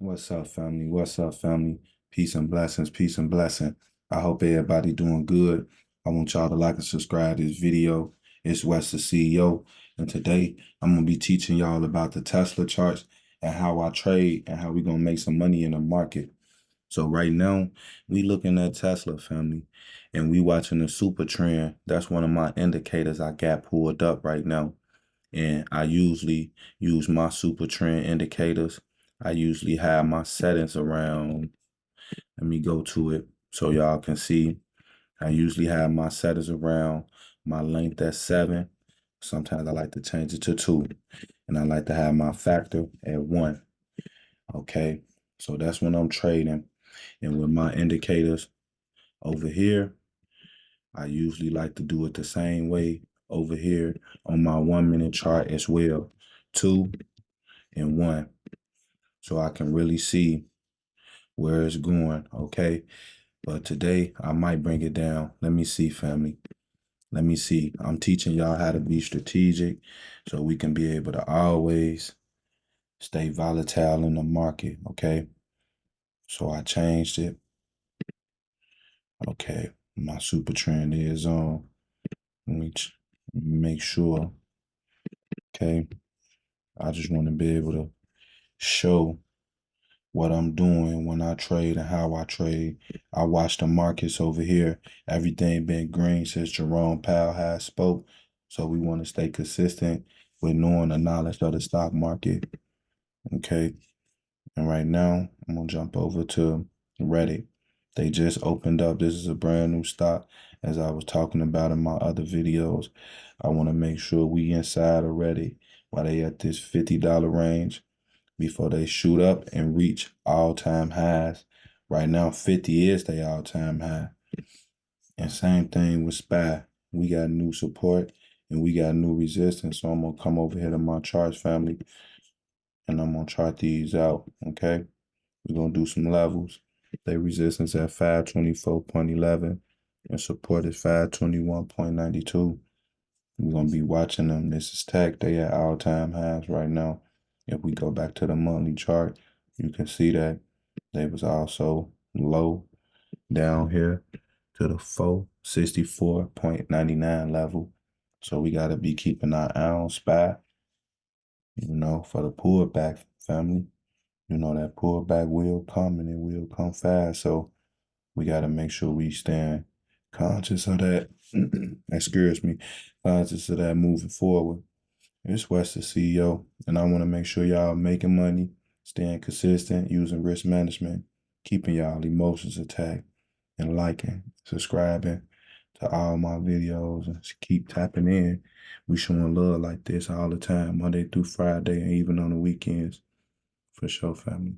What's up, family? What's up, family? Peace and blessings, peace and blessing. I hope everybody doing good. I want y'all to like and subscribe to this video. It's Wes the CEO, and today I'm gonna be teaching y'all about the Tesla charts and how I trade and how we gonna make some money in the market. So right now, we looking at Tesla, family, and we watching the super trend. That's one of my indicators I got pulled up right now. And I usually use my super trend indicators. I usually have my settings around. Let me go to it so y'all can see. I usually have my settings around my length at 7. Sometimes I like to change it to 2. And I like to have my factor at 1. Okay. So that's when I'm trading. And with my indicators over here, I usually like to do it the same way over here on my 1 minute chart as well. 2 and 1. So I can really see where it's going, okay? But today I might bring it down. Let me see, family. Let me see. I'm teaching y'all how to be strategic so we can be able to always stay volatile in the market, okay? So I changed it. Okay, my super trend is on. Let me make sure, okay? I just want to be able to show what I'm doing when I trade and how I trade. I watch the markets over here. Everything been green since Jerome Powell has spoke. So we want to stay consistent with knowing the knowledge of the stock market. Okay. And right now, I'm going to jump over to Reddit. They just opened up. This is a brand new stock. As I was talking about in my other videos, I want to make sure we inside of Reddit while they at this $50 range before they shoot up and reach all-time highs. Right now, 50 is the all-time high. And same thing with SPY. We got new support and we got new resistance. So I'm going to come over here to my charts, family, and I'm going to chart these out, okay? We're going to do some levels. They resistance at 524.11 and support is 521.92. We're going to be watching them. This is tech. They at all-time highs right now. If we go back to the monthly chart, you can see that they was also low down here to the 464.99 level. So we got to be keeping our eye on SPY, for the pullback, family. That pullback will come and it will come fast. So we got to make sure we stand conscious of that. Excuse me, conscious of that moving forward. It's Wes the CEO, and I want to make sure y'all making money, staying consistent, using risk management, keeping y'all emotions intact, and liking, subscribing to all my videos, and keep tapping in. We showing love like this all the time, Monday through Friday, and even on the weekends. For sure, family.